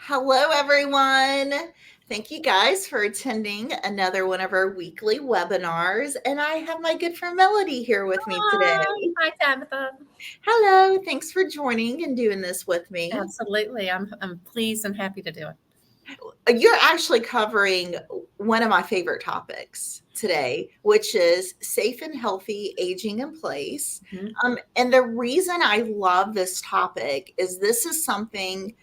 Hello, everyone. Thank you guys for attending another one of our weekly webinars. And I have my good friend Melody here with me today. Hi, Tabitha. Hello. Thanks for joining and doing this with me. Absolutely. I'm pleased and happy to do it. You're actually covering one of my favorite topics today, which is safe and healthy aging in place. And the reason I love this topic is this is something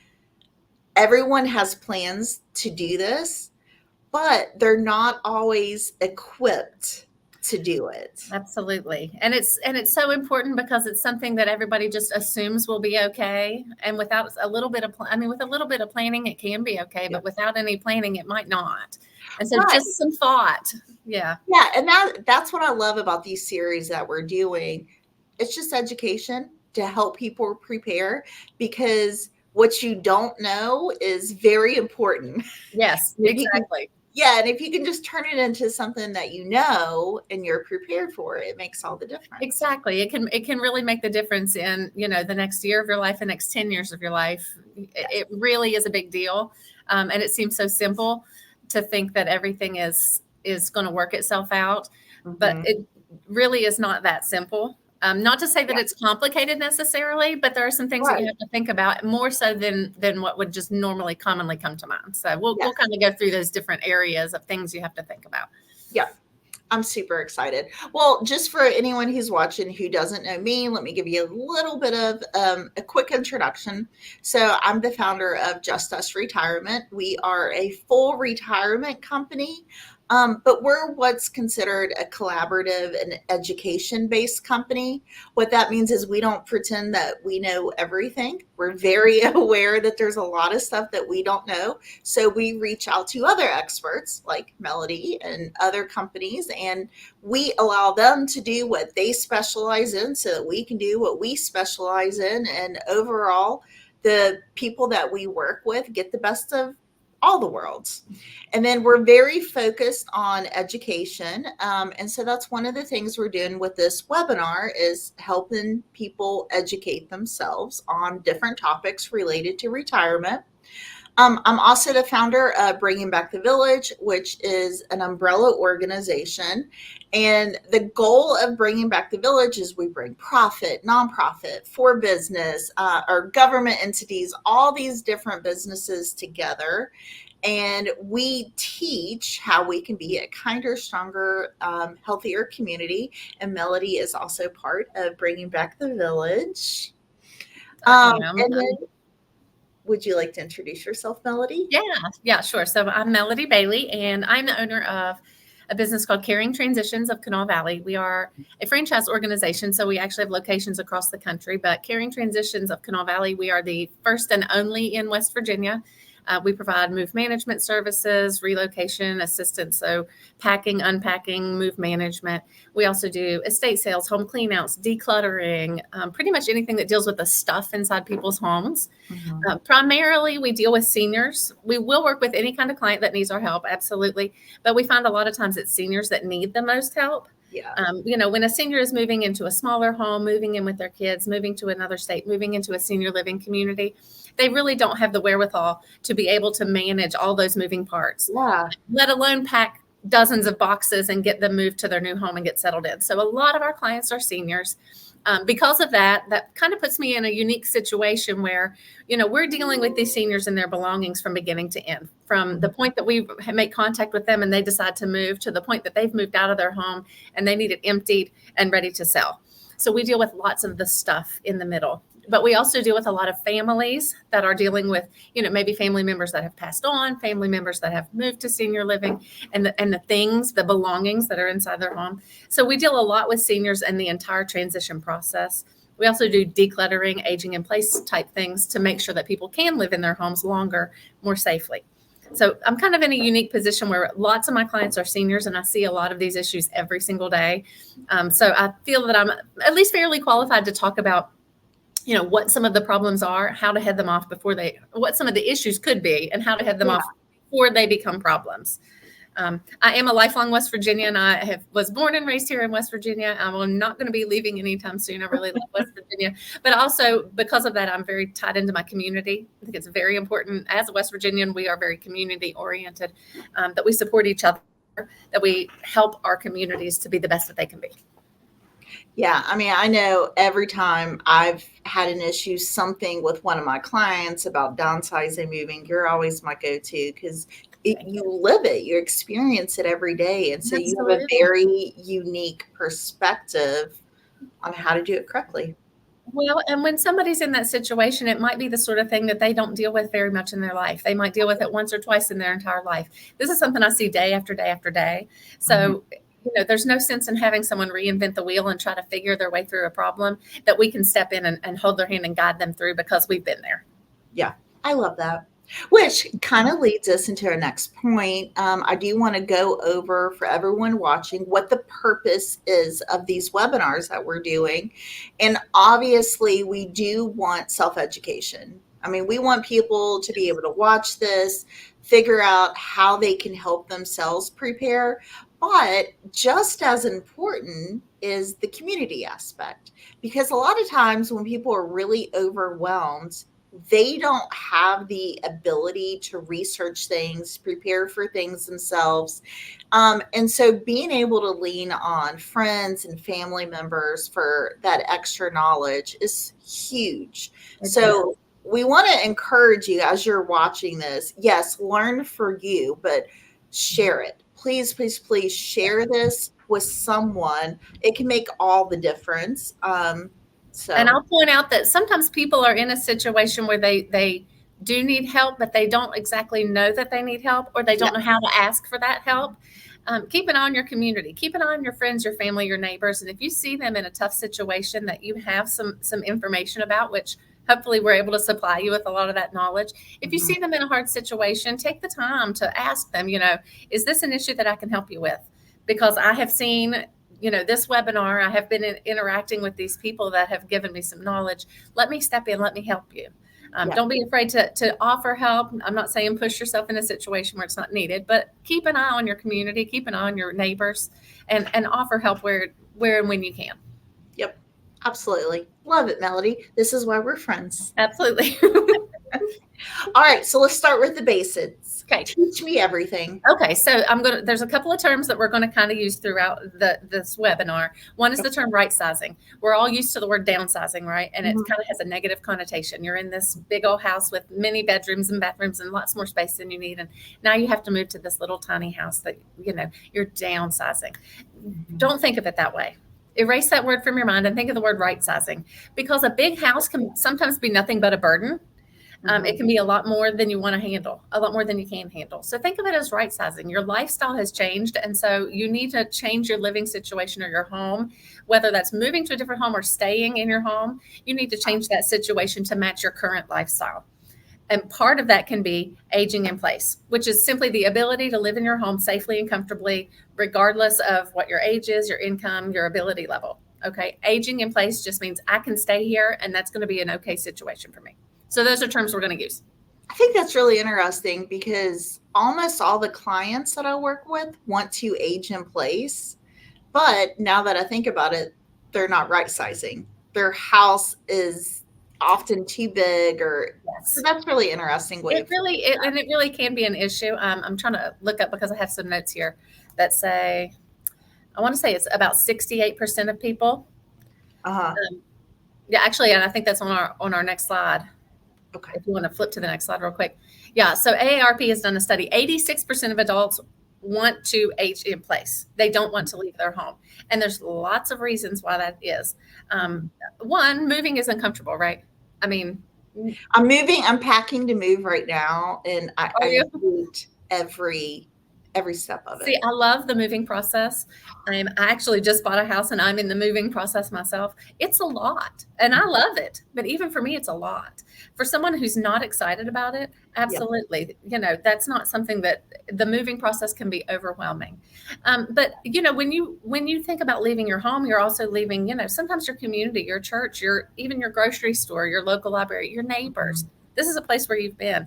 everyone has plans to do this, but they're not always equipped to do it. Absolutely. And it's so important because it's something that everybody just assumes will be okay. And without a little bit of with a little bit of planning, it can be okay, but without any planning, it might not. And so just some thought. Yeah. Yeah. And that's what I love about these series that we're doing. It's just education to help people prepare, because what you don't know is very important. Yes, exactly. Yeah, and if you can just turn it into something that you know and you're prepared for, it makes all the difference. Exactly. It can really make the difference in, the next year of your life, the next 10 years of your life. It really is a big deal. And it seems so simple to think that everything is going to work itself out, but it really is not that simple. Not to say that it's complicated necessarily, but there are some things that you have to think about more so than what would just normally commonly come to mind. So we'll kind of go through those different areas of things you have to think about. Yeah. I'm super excited. Well, just for anyone who's watching who doesn't know me, let me give you a little bit of a quick introduction. So I'm the founder of Just Us Retirement. We are a full retirement company. But we're what's considered a collaborative and education-based company. What that means is we don't pretend that we know everything. We're very aware that there's a lot of stuff that we don't know. So we reach out to other experts like Melody and other companies, and we allow them to do what they specialize in so that we can do what we specialize in. And overall, the people that we work with get the best of all the worlds. And then we're very focused on education. And so that's one of the things we're doing with this webinar is helping people educate themselves on different topics related to retirement. I'm also the founder of Bringing Back the Village, which is an umbrella organization. And the goal of Bringing Back the Village is we bring profit, nonprofit, for business, or government entities, all these different businesses together. And we teach how we can be a kinder, stronger, healthier community. And Melody is also part of Bringing Back the Village. And then, would you like to introduce yourself, Melody? Yeah, sure. So I'm Melody Bailey, and I'm the owner of a business called Caring Transitions of Kanawha Valley. We are a franchise organization, so we actually have locations across the country. But Caring Transitions of Kanawha Valley, we are the first and only in West Virginia. We provide move management services, relocation assistance, so packing, unpacking, move management. We also do estate sales, home cleanouts, decluttering, pretty much anything that deals with the stuff inside people's homes. Primarily, we deal with seniors. We will work with any kind of client that needs our help, absolutely. But we find a lot of times it's seniors that need the most help. Yeah. When a senior is moving into a smaller home, moving in with their kids, moving to another state, moving into a senior living community, they really don't have the wherewithal to be able to manage all those moving parts, let alone pack dozens of boxes and get them moved to their new home and get settled in. So a lot of our clients are seniors. Because of that kind of puts me in a unique situation where, we're dealing with these seniors and their belongings from beginning to end, from the point that we make contact with them and they decide to move to the point that they've moved out of their home and they need it emptied and ready to sell. So we deal with lots of the stuff in the middle. But we also deal with a lot of families that are dealing with, maybe family members that have passed on, family members that have moved to senior living, and the belongings that are inside their home. So we deal a lot with seniors and the entire transition process. We also do decluttering, aging in place type things to make sure that people can live in their homes longer, more safely. So I'm kind of in a unique position where lots of my clients are seniors and I see a lot of these issues every single day. So I feel that I'm at least fairly qualified to talk about what some of the problems are, how to head them off what some of the issues could be, and how to head them off before they become problems. I am a lifelong West Virginian. I was born and raised here in West Virginia. I'm not going to be leaving anytime soon. I really love West Virginia. But also because of that, I'm very tied into my community. I think it's very important. As a West Virginian, we are very community oriented, that we support each other, that we help our communities to be the best that they can be. Yeah, I mean, I know every time I've had an issue, something with one of my clients about downsizing, moving, you're always my go-to because you live it, you experience it every day. And so you have a very unique perspective on how to do it correctly. Well, and when somebody's in that situation, it might be the sort of thing that they don't deal with very much in their life. They might deal with it once or twice in their entire life. This is something I see day after day after day. So, there's no sense in having someone reinvent the wheel and try to figure their way through a problem that we can step in and hold their hand and guide them through because we've been there. Yeah, I love that. Which kind of leads us into our next point. I do want to go over for everyone watching what the purpose is of these webinars that we're doing. And obviously, we do want self-education. I mean, we want people to be able to watch this, figure out how they can help themselves prepare. But just as important is the community aspect, because a lot of times when people are really overwhelmed, they don't have the ability to research things, prepare for things themselves. And so being able to lean on friends and family members for that extra knowledge is huge. So we want to encourage you as you're watching this, yes, learn for you, but share it. Please, please, please share this with someone. It can make all the difference. And I'll point out that sometimes people are in a situation where they do need help, but they don't exactly know that they need help, or they don't know how to ask for that help. Keep an eye on your community. Keep an eye on your friends, your family, your neighbors. And if you see them in a tough situation that you have some information about, which hopefully we're able to supply you with a lot of that knowledge. If you see them in a hard situation, take the time to ask them, is this an issue that I can help you with? Because I have seen, this webinar, I have been interacting with these people that have given me some knowledge. Let me step in. Let me help you. Don't be afraid to offer help. I'm not saying push yourself in a situation where it's not needed, but keep an eye on your community, keep an eye on your neighbors, and offer help where and when you can. Yep. Absolutely. Love it, Melody. This is why we're friends. Absolutely. All right. So let's start with the basics. Okay. Teach me everything. Okay. So there's a couple of terms that we're going to kind of use throughout this webinar. One is the term right sizing. We're all used to the word downsizing, right? And it kind of has a negative connotation. You're in this big old house with many bedrooms and bathrooms and lots more space than you need. And now you have to move to this little tiny house that, you're downsizing. Don't think of it that way. Erase that word from your mind and think of the word right sizing, because a big house can sometimes be nothing but a burden. It can be a lot more than you want to handle, a lot more than you can handle. So think of it as right sizing. Your lifestyle has changed. And so you need to change your living situation or your home, whether that's moving to a different home or staying in your home. You need to change that situation to match your current lifestyle. And part of that can be aging in place, which is simply the ability to live in your home safely and comfortably, regardless of what your age is, your income, your ability level. Okay. Aging in place just means I can stay here and that's going to be an okay situation for me. So those are terms we're going to use. I think that's really interesting because almost all the clients that I work with want to age in place. But now that I think about it, they're not right sizing. Their house is often too big, so that's really interesting way. It really can be an issue. I'm trying to look up because I have some notes here that say, I want to say it's about 68% of people. Actually, and I think that's on our next slide. Okay. If you want to flip to the next slide real quick. Yeah. So AARP has done a study. 86% of adults want to age in place. They don't want to leave their home. And there's lots of reasons why that is. One, moving is uncomfortable, right? I mean, I'm packing to move right now. And I hate every step of it. See, I love the moving process. I actually just bought a house and I'm in the moving process myself. It's a lot and I love it. But even for me, it's a lot. For someone who's not excited about it, absolutely. Yeah. That's not something that the moving process can be overwhelming. But when you think about leaving your home, you're also leaving, sometimes your community, your church, even your grocery store, your local library, your neighbors. This is a place where you've been.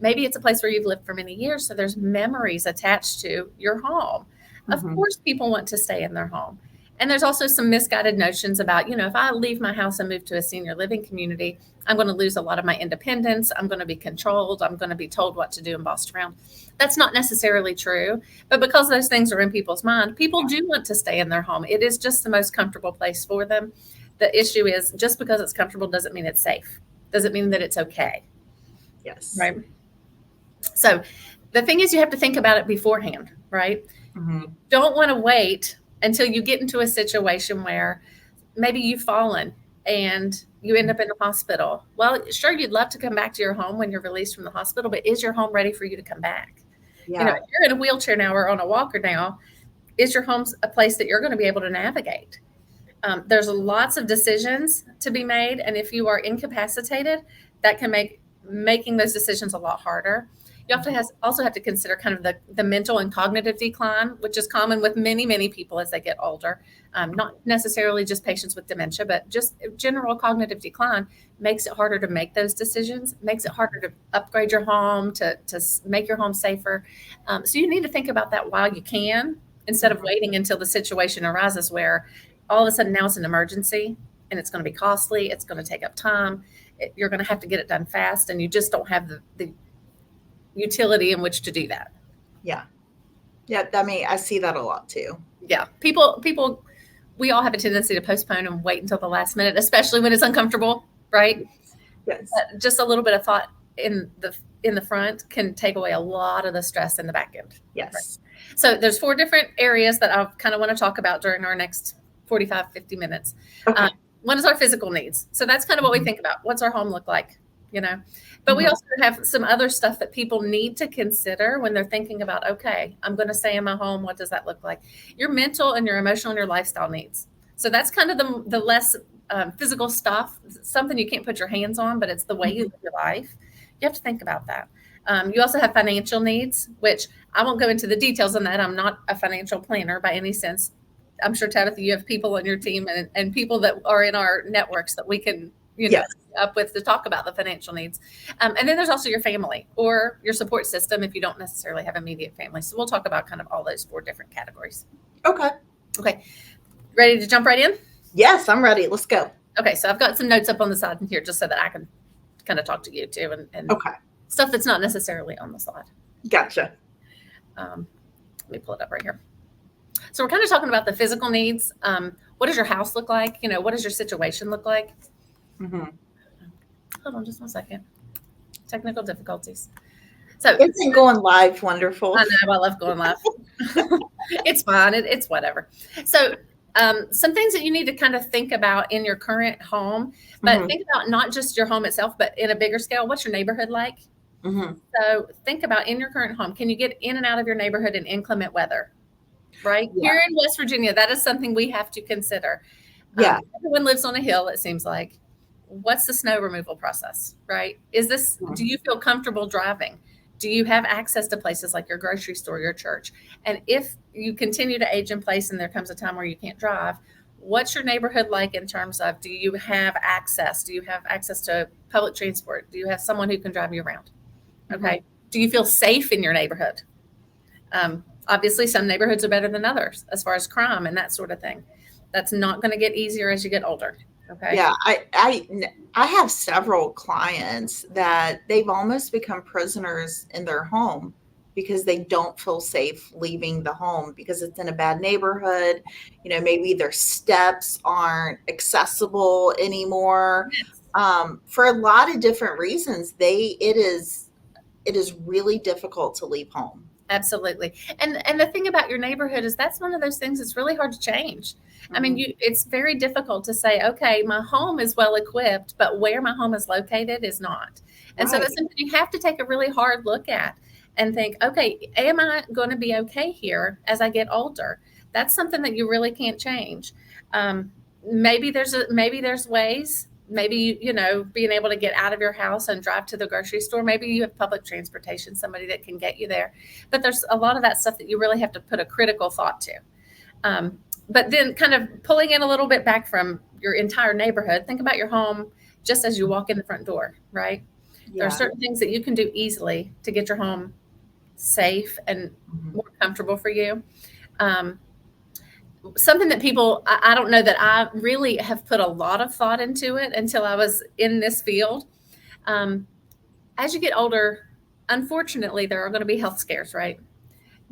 Maybe it's a place where you've lived for many years, so there's memories attached to your home. Of course, people want to stay in their home. And there's also some misguided notions about, if I leave my house and move to a senior living community, I'm going to lose a lot of my independence. I'm going to be controlled. I'm going to be told what to do and bossed around. That's not necessarily true. But because those things are in people's mind, people do want to stay in their home. It is just the most comfortable place for them. The issue is, just because it's comfortable doesn't mean it's safe. Doesn't mean that it's okay. Yes. Right. So the thing is, you have to think about it beforehand, right? You don't want to wait until you get into a situation where maybe you've fallen and you end up in the hospital. Well, sure, you'd love to come back to your home when you're released from the hospital, but is your home ready for you to come back? Yeah. If you're in a wheelchair now or on a walker now, is your home a place that you're going to be able to navigate? There's lots of decisions to be made. And if you are incapacitated, that can make making those decisions a lot harder. You also have to consider kind of the mental and cognitive decline, which is common with many, many people as they get older. Not necessarily just patients with dementia, but just general cognitive decline makes it harder to make those decisions, makes it harder to upgrade your home, to make your home safer. So you need to think about that while you can, instead of waiting until the situation arises where all of a sudden now it's an emergency and it's going to be costly. It's going to take up time. You're going to have to get it done fast, and you just don't have the utility in which to do that. Yeah. I mean, I see that a lot too. Yeah. People, we all have a tendency to postpone and wait until the last minute, especially when it's uncomfortable, right? Yes. But just a little bit of thought in the front can take away a lot of the stress in the back end. Yes. Right? So there's 4 different areas that I kind of want to talk about during our next 45, 50 minutes. Okay. One is our physical needs. So that's kind of what we think about. What's our home look like? But we also have some other stuff that people need to consider when they're thinking about, okay, I'm going to stay in my home. What does that look like? Your mental and your emotional and your lifestyle needs. So that's kind of the less physical stuff, something you can't put your hands on, but it's the way you live your life. You have to think about that. You also have financial needs, which I won't go into the details on that. I'm not a financial planner by any sense. I'm sure, Tabitha, you have people on your team and people that are in our networks that we can, Yes. up with to talk about the financial needs. And then there's also your family or your support system if you don't necessarily have immediate family. So we'll talk about kind of all those 4 different categories. Okay. Ready to jump right in? Yes, I'm ready. Let's go. Okay. So I've got some notes up on the side here just so that I can kind of talk to you too and Okay. stuff that's not necessarily on the slide. Gotcha. Let me pull it up right here. So we're kind of talking about the physical needs. What does your house look like? What does your situation look like? Hold on just one second. Technical difficulties. So isn't going live wonderful? I know, I love going live. It's fine. It's whatever. So some things that you need to kind of think about in your current home, but think about not just your home itself, but in a bigger scale. What's your neighborhood like? So think about in your current home, can you get in and out of your neighborhood in inclement weather? Right? Yeah. Here in West Virginia, that is something we have to consider. Yeah. Everyone lives on a hill, it seems like. What's the snow removal process, right? Do you feel comfortable driving? Do you have access to places like your grocery store, your church? And if you continue to age in place and there comes a time where you can't drive, what's your neighborhood like in terms of, do you have access? Do you have access to public transport? Do you have someone who can drive you around? Okay. Do you feel safe in your neighborhood? Obviously, some neighborhoods are better than others as far as crime and that sort of thing. That's not going to get easier as you get older. Okay. Yeah, I have several clients that they've almost become prisoners in their home because they don't feel safe leaving the home because it's in a bad neighborhood. Maybe their steps aren't accessible anymore. For a lot of different reasons, it is really difficult to leave home. Absolutely. And the thing about your neighborhood is that's one of those things that's really hard to change. I mean, it's very difficult to say, okay, my home is well equipped, but where my home is located is not. And so that's something you have to take a really hard look at and think, okay, am I going to be okay here as I get older? That's something that you really can't change. Maybe there's ways. Maybe, being able to get out of your house and drive to the grocery store. Maybe you have public transportation, somebody that can get you there. But there's a lot of that stuff that you really have to put a critical thought to. But then kind of pulling in a little bit back from your entire neighborhood, think about your home just as you walk in the front door, right? There are Yeah. certain things that you can do easily to get your home safe and Mhm. more comfortable for you. Um, Something that people, I don't know that I really have put a lot of thought into it until I was in this field. Um, as you get older, unfortunately, there are going to be health scares, right?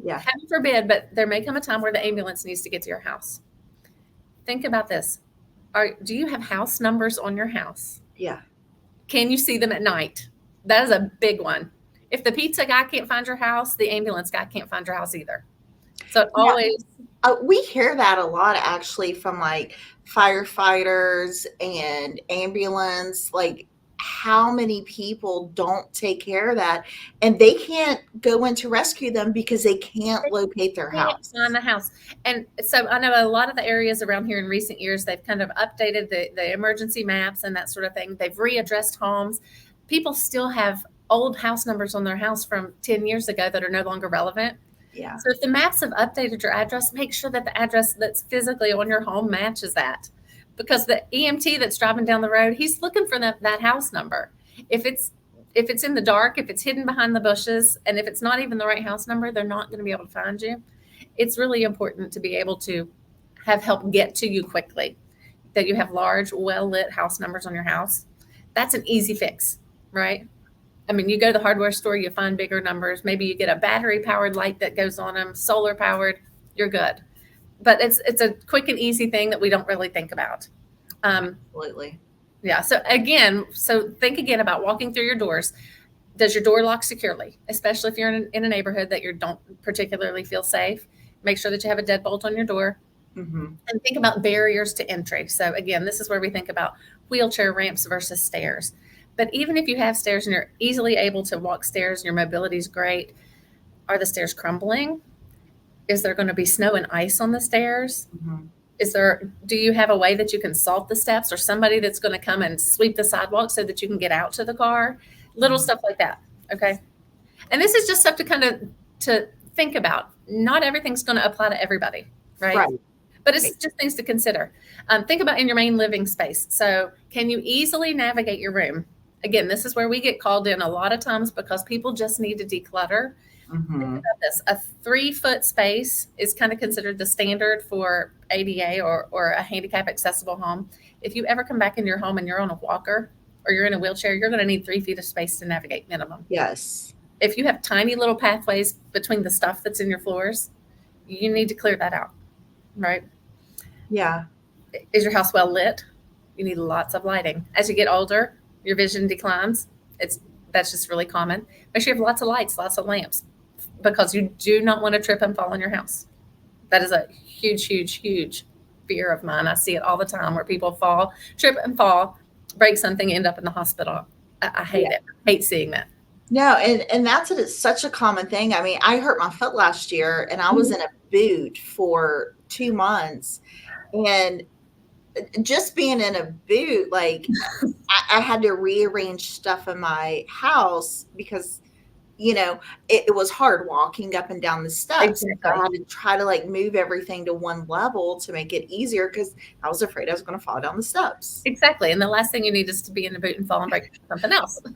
Yeah. Heaven forbid, but there may come a time where the ambulance needs to get to your house. Think about this. Do you have house numbers on your house? Yeah. Can you see them at night? That is a big one. If the pizza guy can't find your house, the ambulance guy can't find your house either. So it Yeah. always, We hear that a lot actually from like firefighters and ambulance, like how many people don't take care of that and they can't go in to rescue them because they can't locate their can't find house. the house. And so I know a lot of the areas around here in recent years, they've kind of updated the emergency maps and that sort of thing. They've readdressed homes. People still have old house numbers on their house from 10 years ago that are no longer relevant. Yeah. So if the maps have updated your address, make sure that the address that's physically on your home matches that. Because the EMT that's driving down the road, he's looking for that house number. If it's in the dark, if it's hidden behind the bushes, and if it's not even the right house number, they're not going to be able to find you. It's really important to be able to have help get to you quickly, that you have large, well lit house numbers on your house. That's an easy fix, right? I mean, you go to the hardware store, you find bigger numbers. Maybe you get a battery powered light that goes on them, solar powered, you're good. But it's a quick and easy thing that we don't really think about. Absolutely. Yeah. So again, so think again about walking through your doors. Does your door lock securely, especially if you're in a neighborhood that you don't particularly feel safe? Make sure that you have a deadbolt on your door. Mm-hmm. And think about barriers to entry. So again, this is where we think about wheelchair ramps versus stairs. But even if you have stairs and you're easily able to walk stairs and your mobility is great, are the stairs crumbling? Is there going to be snow and ice on the stairs? Mm-hmm. Do you have a way that you can salt the steps or somebody that's going to come and sweep the sidewalk so that you can get out to the car? Little stuff like that. Okay. And this is just stuff to kind of to think about. Not everything's going to apply to everybody, right? Right. But it's just things to consider. Think about in your main living space. So can you easily navigate your room? Again, this is where we get called in a lot of times because people just need to declutter. Think Mm-hmm. about this. A 3-foot space is kind of considered the standard for ADA or a handicap accessible home. If you ever come back into your home and you're on a walker or you're in a wheelchair, you're going to need 3 feet of space to navigate minimum. Yes. If you have tiny little pathways between the stuff that's in your floors, you need to clear that out, right? Yeah. Is your house well lit? You need lots of lighting. As you get older, your vision declines. That's just really common. Make sure you have lots of lights, lots of lamps, because you do not want to trip and fall in your house. That is a huge, huge, huge fear of mine. I see it all the time where people fall, trip and fall, break something, end up in the hospital. I hate it. I hate seeing that. No, and that's it. It's such a common thing. I mean, I hurt my foot last year, and I was in a boot for 2 months, and just being in a boot, like I had to rearrange stuff in my house because it was hard walking up and down the steps. So I Exactly. had to try to like move everything to one level to make it easier because I was afraid I was going to fall down the steps. Exactly. And the last thing you need is to be in a boot and fall and break something else. No,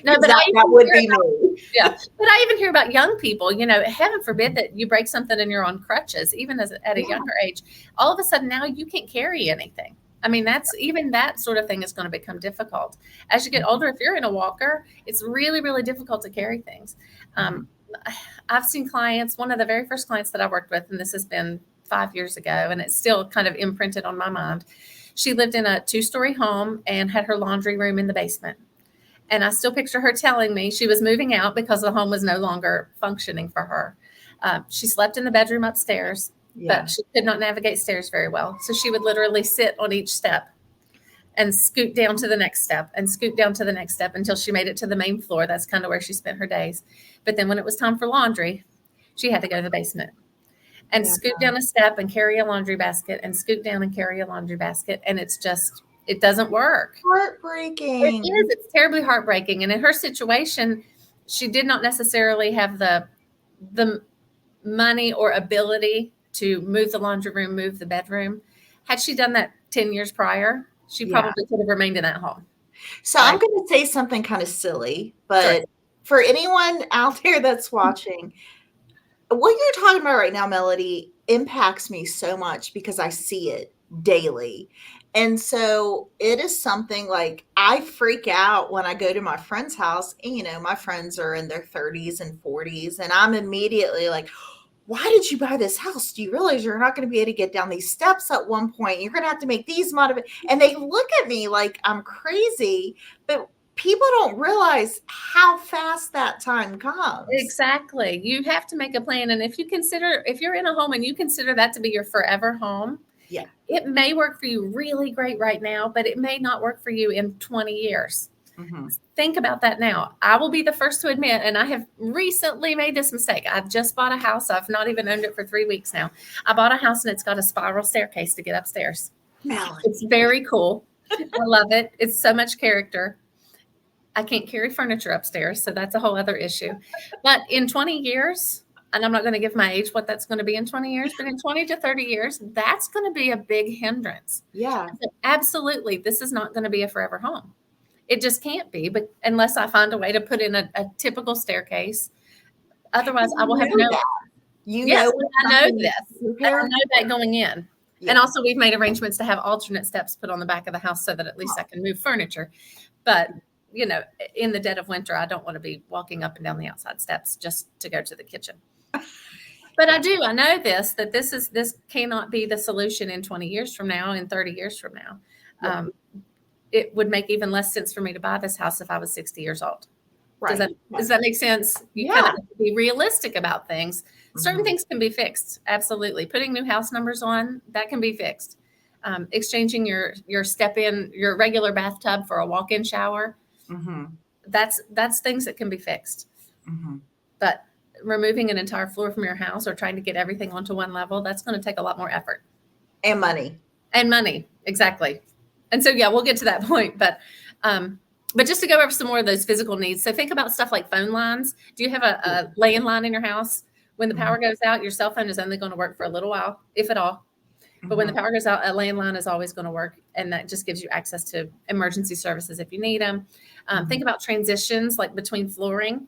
Because but that would be me. yeah, but I even hear about young people, heaven forbid that you break something and you're on crutches, even at a Yeah. younger age. All of a sudden now you can't carry anything. I mean, that sort of thing is going to become difficult. As you get older, if you're in a walker, it's really, really difficult to carry things. Um, I've seen clients, one of the very first clients that I worked with, and this has been 5 years ago, and it's still kind of imprinted on my mind. She lived in a 2-story home and had her laundry room in the basement. And I still picture her telling me she was moving out because the home was no longer functioning for her. She slept in the bedroom upstairs, Yeah. but she could not navigate stairs very well. So she would literally sit on each step and scoot down to the next step and scoot down to the next step until she made it to the main floor. That's kind of where she spent her days. But then when it was time for laundry, she had to go to the basement and Yeah. scoot down a step and carry a laundry basket and scoot down and carry a laundry basket. And it doesn't work. It Heartbreaking. is. It's terribly heartbreaking. And in her situation, she did not necessarily have the money or ability to move the laundry room, move the bedroom. Had she done that 10 years prior, she Yeah. probably could have remained in that home. So I'm going to say something kind of silly, but for anyone out there that's watching, what you're talking about right now, Melody, impacts me so much because I see it daily. And so it is something like I freak out when I go to my friend's house. And, my friends are in their 30s and 40s, and I'm immediately like, why did you buy this house? Do you realize you're not going to be able to get down these steps at one point? You're going to have to make these modifications. And they look at me like I'm crazy, but people don't realize how fast that time comes. Exactly. You have to make a plan. And if you're in a home and you consider that to be your forever home, yeah, it may work for you really great right now, but it may not work for you in 20 years. Mm-hmm. Think about that now. I will be the first to admit, and I have recently made this mistake. I've just bought a house. I've not even owned it for 3 weeks now. I bought a house and it's got a spiral staircase to get upstairs. Melody. It's very cool. I love it. It's so much character. I can't carry furniture upstairs, so that's a whole other issue. But in 20 years, and I'm not going to give my age what that's going to be in 20 years, but in 20 to 30 years, that's going to be a big hindrance. Yeah. So absolutely, this is not going to be a forever home. It just can't be, but unless I find a way to put in a typical staircase. Otherwise, I will have no. Yes, I know this. I know that going in. Yeah. And also, we've made arrangements to have alternate steps put on the back of the house so that at least I can move furniture. But in the dead of winter, I don't want to be walking up and down the outside steps just to go to the kitchen. But I know that this cannot be the solution in 20 years from now, in 30 years from now. Yeah. It would make even less sense for me to buy this house if I was 60 years old. Right. Does that make sense? You kind of have to be realistic about things. Mm-hmm. Certain things can be fixed. Absolutely. Putting new house numbers on, that can be fixed. Exchanging your your regular bathtub for a walk-in shower. Mm-hmm. That's things that can be fixed. Mm-hmm. But removing an entire floor from your house or trying to get everything onto one level, that's going to take a lot more effort. And money. Exactly. And so, we'll get to that point. But just to go over some more of those physical needs. So think about stuff like phone lines. Do you have a landline in your house? When the power goes out, your cell phone is only going to work for a little while, if at all. But when the power goes out, a landline is always going to work. And that just gives you access to emergency services if you need them. Think about transitions like between flooring.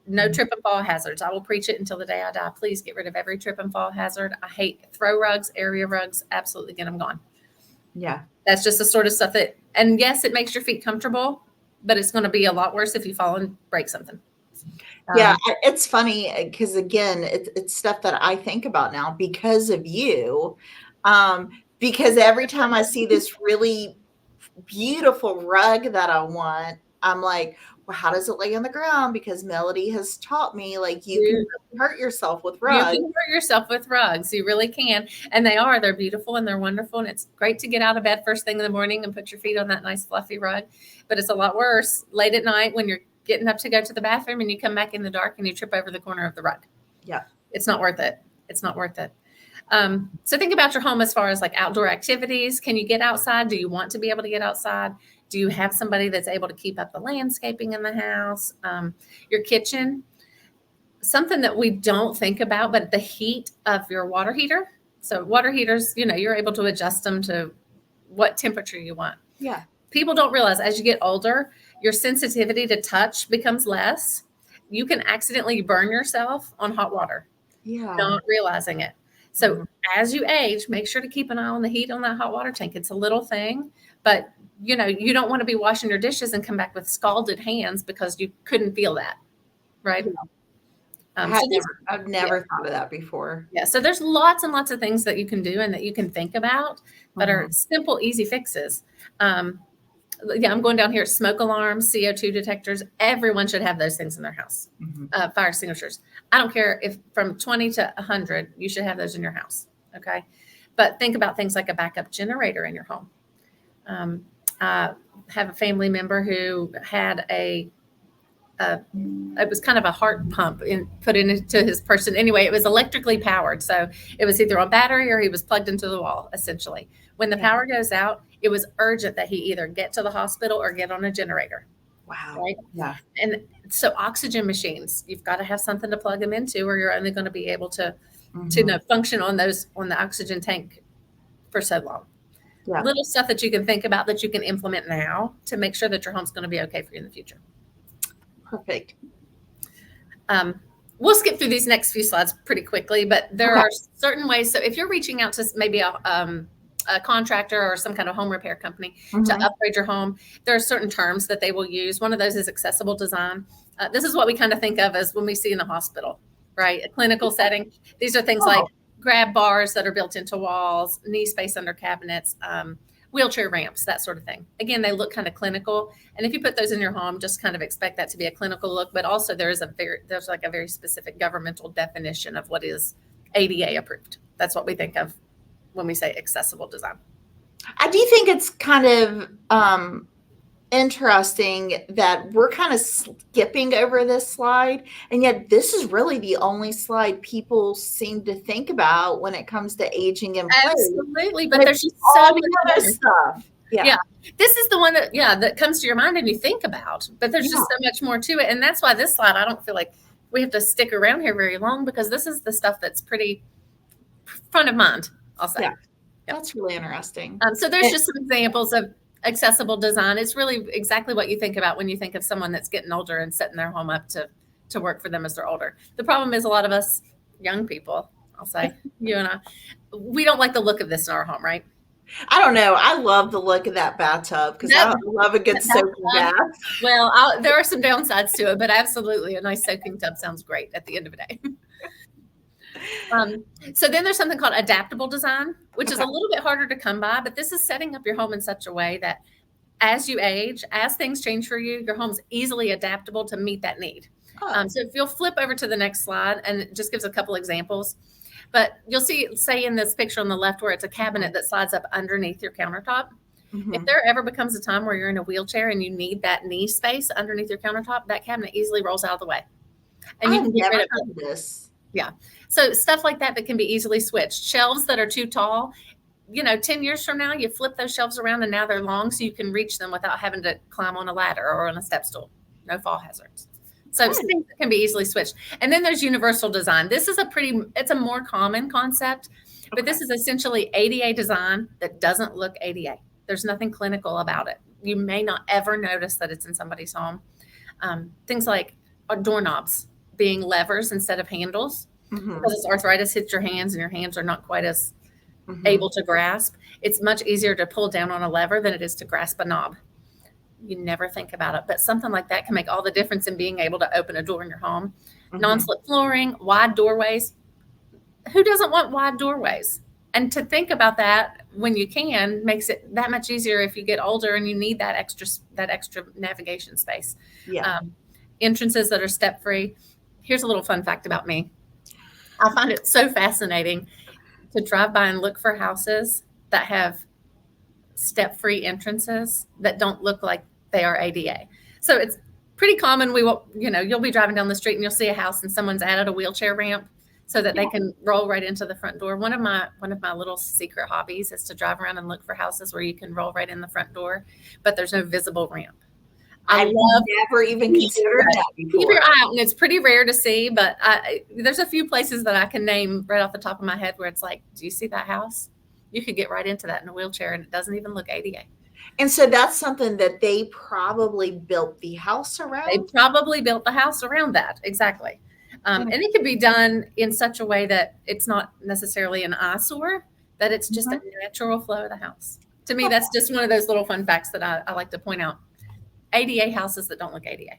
No trip and fall hazards. I will preach it until the day I die. Please get rid of every trip and fall hazard. I hate throw rugs, area rugs. Absolutely get them gone. Yeah. That's just the sort of stuff and yes, it makes your feet comfortable, but it's going to be a lot worse if you fall and break something. Yeah, it's funny because, again, it's stuff that I think about now because of you. Because every time I see this really beautiful rug that I want, I'm like, well, how does it lay on the ground? Because Melody has taught me, like, you can hurt yourself with rugs. You can hurt yourself with rugs. You really can. And they're beautiful and they're wonderful. And it's great to get out of bed first thing in the morning and put your feet on that nice fluffy rug. But it's a lot worse late at night when you're getting up to go to the bathroom and you come back in the dark and you trip over the corner of the rug. Yeah. It's not worth it. It's not worth it. So think about your home as far as like outdoor activities. Can you get outside? Do you want to be able to get outside? Do you have somebody that's able to keep up the landscaping in the house? Your kitchen, something that we don't think about, but the heat of your water heater. So water heaters, you're able to adjust them to what temperature you want. Yeah. People don't realize as you get older, your sensitivity to touch becomes less. You can accidentally burn yourself on hot water. Yeah. Not realizing it. So as you age, make sure to keep an eye on the heat on that hot water tank. It's a little thing, but you don't want to be washing your dishes and come back with scalded hands because you couldn't feel that. Right. I've never thought of that before. Yeah. So there's lots and lots of things that you can do and that you can think about that are simple, easy fixes. I'm going down here. Smoke alarms, CO2 detectors. Everyone should have those things in their house. Fire extinguishers. I don't care if from 20 to 100, you should have those in your house. Okay. But think about things like a backup generator in your home. I have a family member who had it was kind of a heart pump put into his person. Anyway, it was electrically powered. So it was either on battery or he was plugged into the wall, essentially. When the power goes out, it was urgent that he either get to the hospital or get on a generator. Wow. Right? Yeah. And so oxygen machines, you've got to have something to plug them into, or you're only going to be able to function on the oxygen tank for so long. little stuff that you can think about that you can implement now to make sure that your home's going to be okay for you in the future. Perfect. We'll skip through these next few slides pretty quickly, but there are certain ways. So if you're reaching out to maybe a contractor or some kind of home repair company to upgrade your home, there are certain terms that they will use. One of those is accessible design. This is what we kind of think of as when we see in the hospital, right? A clinical setting. These are things like grab bars that are built into walls, knee space under cabinets, wheelchair ramps, that sort of thing. Again, they look kind of clinical. And if you put those in your home, just kind of expect that to be a clinical look. But also there's like a very specific governmental definition of what is ADA approved. That's what we think of when we say accessible design. I do think it's kind of interesting that we're kind of skipping over this slide, and yet this is really the only slide people seem to think about when it comes to aging in place. Absolutely, but there's just so much other stuff. Yeah, this is the one that comes to your mind and you think about, but there's just so much more to it, and that's why this slide, I don't feel like we have to stick around here very long, because this is the stuff that's pretty front of mind, I'll say. Yeah. That's really interesting. So there's just some examples of accessible design. It's really exactly what you think about when you think of someone that's getting older and setting their home up to work for them as they're older. The problem is a lot of us young people, I'll say, you and I, we don't like the look of this in our home, right? I don't know. I love the look of that bathtub because I love a good soaking bath. Well, there are some downsides to it, but absolutely a nice soaking tub sounds great at the end of the day. So then there's something called adaptable design, which is a little bit harder to come by, but this is setting up your home in such a way that as you age, as things change for you, your home's easily adaptable to meet that need. So if you'll flip over to the next slide, and it just gives a couple examples, but you'll see, say in this picture on the left, where it's a cabinet that slides up underneath your countertop. If there ever becomes a time where you're in a wheelchair and you need that knee space underneath your countertop, that cabinet easily rolls out of the way. And you can get rid of this. Yeah. So stuff like that can be easily switched. Shelves that are too tall, 10 years from now, you flip those shelves around and now they're long, so you can reach them without having to climb on a ladder or on a step stool. No fall hazards. So things that can be easily switched. And then there's universal design. This is it's a more common concept, but this is essentially ADA design that doesn't look ADA. There's nothing clinical about it. You may not ever notice that it's in somebody's home. Things like doorknobs being levers instead of handles, because as arthritis hits your hands and your hands are not quite as able to grasp, it's much easier to pull down on a lever than it is to grasp a knob. You never think about it, but something like that can make all the difference in being able to open a door in your home. Non-slip flooring, wide doorways. Who doesn't want wide doorways? And to think about that when you can makes it that much easier if you get older and you need that extra navigation space. Entrances that are step-free. Here's a little fun fact about me. I find it so fascinating to drive by and look for houses that have step-free entrances that don't look like they are ADA. So it's pretty common. You'll be driving down the street and you'll see a house and someone's added a wheelchair ramp so that they can roll right into the front door. One of my little secret hobbies is to drive around and look for houses where you can roll right in the front door, but there's no visible ramp. I've never even considered that before. Keep your eye out, and it's pretty rare to see, but there's a few places that I can name right off the top of my head where it's like, do you see that house? You could get right into that in a wheelchair, and it doesn't even look ADA. And so that's something that they probably built the house around? They probably built the house around that, exactly. And it can be done in such a way that it's not necessarily an eyesore, that it's just a natural flow of the house. To me, that's just one of those little fun facts that I like to point out. ADA houses that don't look ADA.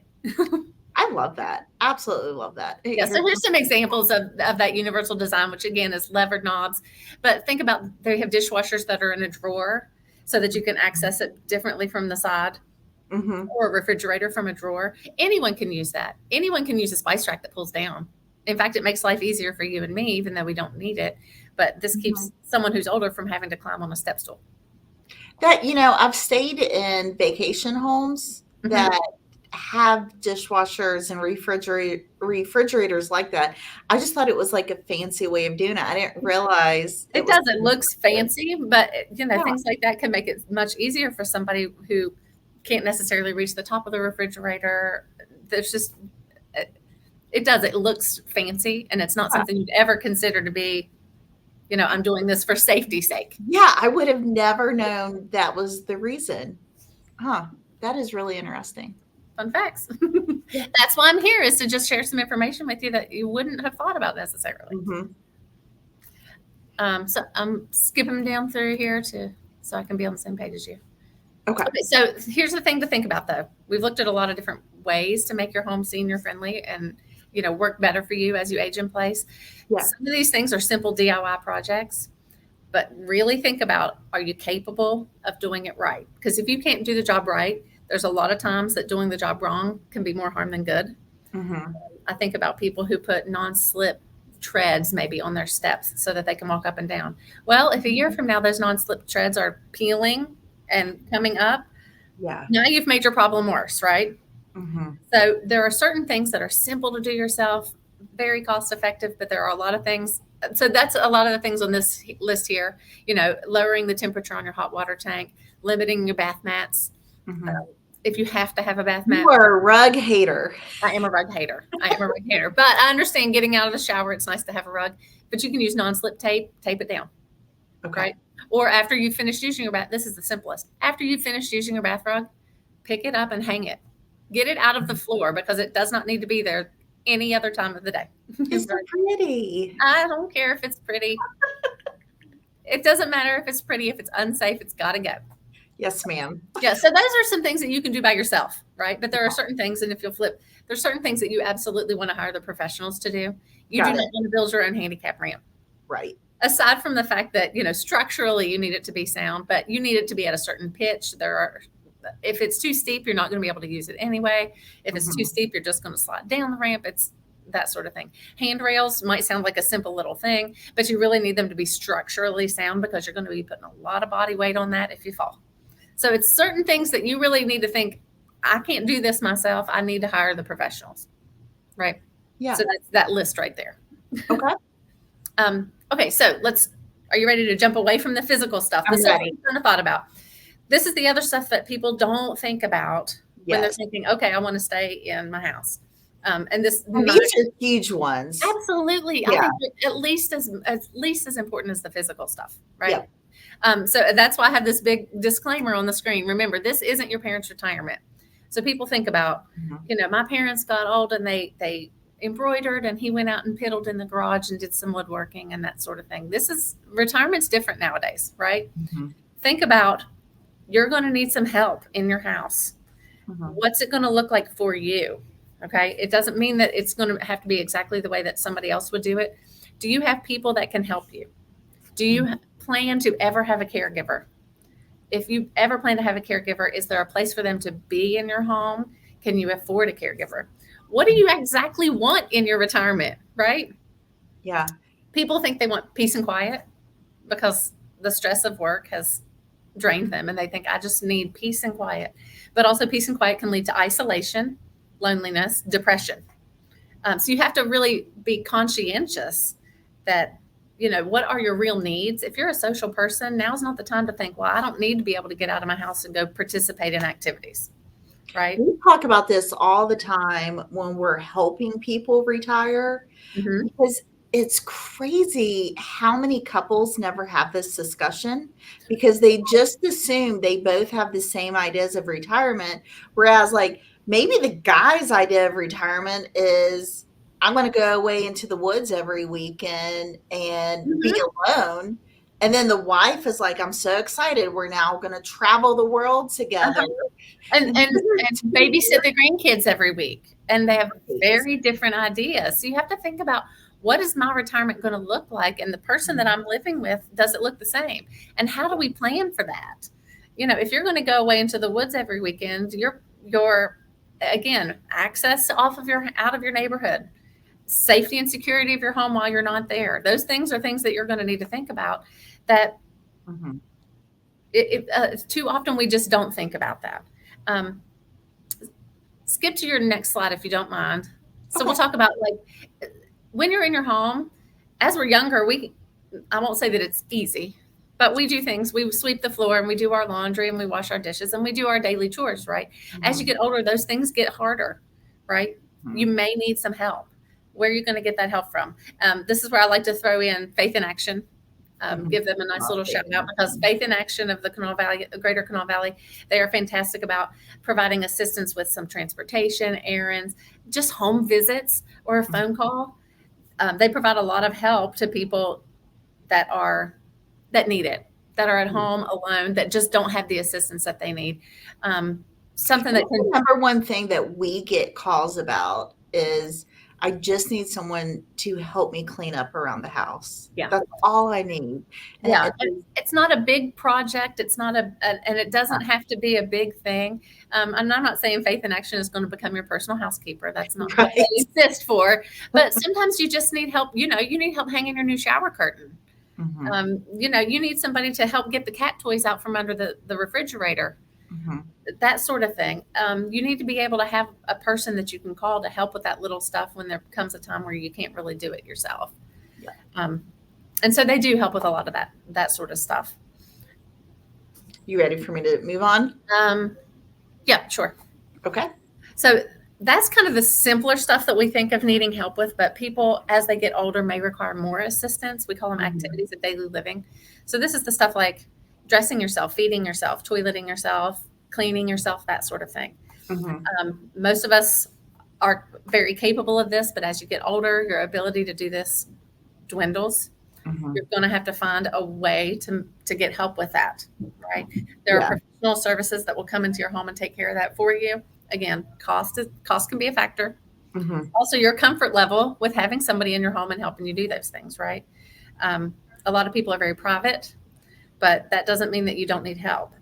I love that. Absolutely love that. Yeah. So here's some examples of that universal design, which again is levered knobs. But think about, they have dishwashers that are in a drawer so that you can access it differently from the side, or a refrigerator from a drawer. Anyone can use that. Anyone can use a spice rack that pulls down. In fact, it makes life easier for you and me, even though we don't need it. But this keeps someone who's older from having to climb on a step stool. That, I've stayed in vacation homes that have dishwashers and refrigerators like that. I just thought it was like a fancy way of doing it. I didn't realize it does. It looks fancy, but things like that can make it much easier for somebody who can't necessarily reach the top of the refrigerator. There's just, it looks fancy, and it's not something you'd ever consider to be, I'm doing this for safety's sake. Yeah, I would have never known that was the reason. Huh. That is really interesting. Fun facts. That's why I'm here, is to just share some information with you that you wouldn't have thought about necessarily. So I'm skipping down through here so I can be on the same page as you. Okay. So here's the thing to think about, though. We've looked at a lot of different ways to make your home senior friendly and work better for you as you age in place. Yeah. Some of these things are simple DIY projects, but really think about, are you capable of doing it right? Because if you can't do the job right, there's a lot of times that doing the job wrong can be more harm than good. I think about people who put non-slip treads maybe on their steps so that they can walk up and down. Well, if a year from now those non-slip treads are peeling and coming up, now you've made your problem worse, right? So there are certain things that are simple to do yourself, very cost effective, but there are a lot of things. So that's a lot of the things on this list here, lowering the temperature on your hot water tank, limiting your bath mats. If you have to have a bath mat. You are a rug hater. I am a rug hater. But I understand getting out of the shower, it's nice to have a rug, but you can use non-slip tape it down. Okay. Right? Or after you finish using your bath, this is the simplest. After you finish using your bath rug, pick it up and hang it. Get it out of the floor, because it does not need to be there any other time of the day. It's pretty. I don't care if it's pretty. It doesn't matter if it's pretty. If it's unsafe, it's got to go. Yes, ma'am. Yeah. So those are some things that you can do by yourself, right? But there are certain things, and if you'll flip, there's certain things that you absolutely want to hire the professionals to do. You do not want to build your own handicap ramp. Right. Aside from the fact that, structurally you need it to be sound, but you need it to be at a certain pitch. If it's too steep, you're not going to be able to use it anyway. If it's too steep, you're just going to slide down the ramp. It's that sort of thing. Handrails might sound like a simple little thing, but you really need them to be structurally sound, because you're going to be putting a lot of body weight on that if you fall. So it's certain things that you really need to think, I can't do this myself. I need to hire the professionals. Right? Yeah. So that's that list right there. Okay. Okay. So are you ready to jump away from the physical stuff? I'm ready. Kind of thought about. This is the other stuff that people don't think about when they're thinking, okay, I want to stay in my house. And these are huge ones. Absolutely. Yeah. I think at least as important as the physical stuff. Right. Yeah. So that's why I have this big disclaimer on the screen. Remember, this isn't your parents' retirement. So people think about, my parents got old and they embroidered, and he went out and piddled in the garage and did some woodworking and that sort of thing. Retirement's different nowadays, right? Think about, you're going to need some help in your house. What's it going to look like for you? Okay. It doesn't mean that it's going to have to be exactly the way that somebody else would do it. Do you have people that can help you? Do you plan to ever have a caregiver? If you ever plan to have a caregiver, is there a place for them to be in your home? Can you afford a caregiver? What do you exactly want in your retirement, right? Yeah. People think they want peace and quiet because the stress of work has drained them, and they think, I just need peace and quiet. But also, peace and quiet can lead to isolation, loneliness, depression. So you have to really be conscientious that, what are your real needs? If you're a social person, now's not the time to think, well, I don't need to be able to get out of my house and go participate in activities, right? We talk about this all the time when we're helping people retire, because it's crazy how many couples never have this discussion, because they just assume they both have the same ideas of retirement. Whereas, like, maybe the guy's idea of retirement is, I'm going to go away into the woods every weekend and be alone. And then the wife is like, I'm so excited. We're now going to travel the world together. And babysit the grandkids every week. And they have very different ideas. So you have to think about, what is my retirement going to look like? And the person that I'm living with, does it look the same? And how do we plan for that? If you're going to go away into the woods every weekend, you're again, access out of your neighborhood, safety and security of your home while you're not there. Those things are things that you're going to need to think about, that too often we just don't think about that. Skip to your next slide if you don't mind. So we'll talk about, like, when you're in your home. As we're younger, I won't say that it's easy, but we do things. We sweep the floor, and we do our laundry, and we wash our dishes, and we do our daily chores, right? As you get older, those things get harder, right? You may need some help. Where are you going to get that help from? This is where I like to throw in faith in action. Give them a nice little shout out, because Faith in Action of the Kanawha Valley, Greater Kanawha Valley, they are fantastic about providing assistance with some transportation, errands, just home visits or a phone call. They provide a lot of help to people that need it, that are at home alone, that just don't have the assistance that they need. Something that the number one thing that we get calls about is, I just need someone to help me clean up around the house. Yeah. That's all I need. Yeah. It's not a big project. It's not and it doesn't have to be a big thing. And I'm not saying Faith in Action is going to become your personal housekeeper. That's not what they exist for. But sometimes you just need help. You need help hanging your new shower curtain. You need somebody to help get the cat toys out from under the refrigerator. That sort of thing. You need to be able to have a person that you can call to help with that little stuff when there comes a time where you can't really do it yourself. And so they do help with a lot of that sort of stuff. You ready for me to move on? Yeah, sure. Okay. So that's kind of the simpler stuff that we think of needing help with, but people, as they get older, may require more assistance. We call them activities of daily living. So this is the stuff like dressing yourself, feeding yourself, toileting yourself, cleaning yourself, that sort of thing. Most of us are very capable of this, but as you get older, your ability to do this dwindles. You're going to have to find a way to get help with that, right? There are professional services that will come into your home and take care of that for you. Again, cost can be a factor. Also, your comfort level with having somebody in your home and helping you do those things, right? A lot of people are very private, but that doesn't mean that you don't need help.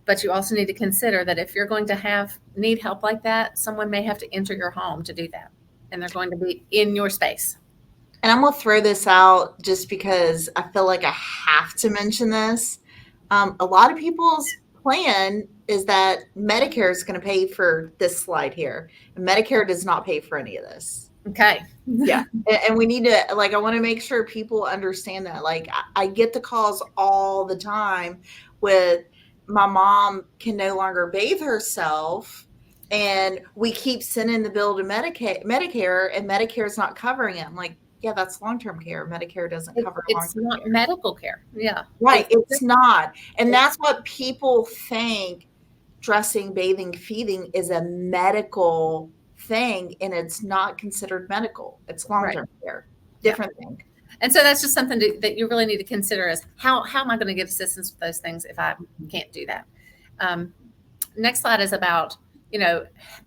But you also need to consider that if you're going to need help like that, someone may have to enter your home to do that, and they're going to be in your space. And I'm going to throw this out just because I feel like I have to mention this. A lot of people's plan is that Medicare is going to pay for this slide here. And Medicare does not pay for any of this. Okay. Yeah. And we need to, I want to make sure people understand that. I get the calls all the time with, my mom can no longer bathe herself, and we keep sending the bill to Medicare, and Medicare is not covering it. I'm like, yeah, that's long-term care. Medicare doesn't cover long-term care. It's not care. medical care. Yeah. Right. It's not. And that's what people think dressing, bathing, feeding is a medical thing, and it's not considered medical. It's long-term care. Different thing. And so that's just something that you really need to consider is how am I going to get assistance with those things if I can't do that? Next slide is about,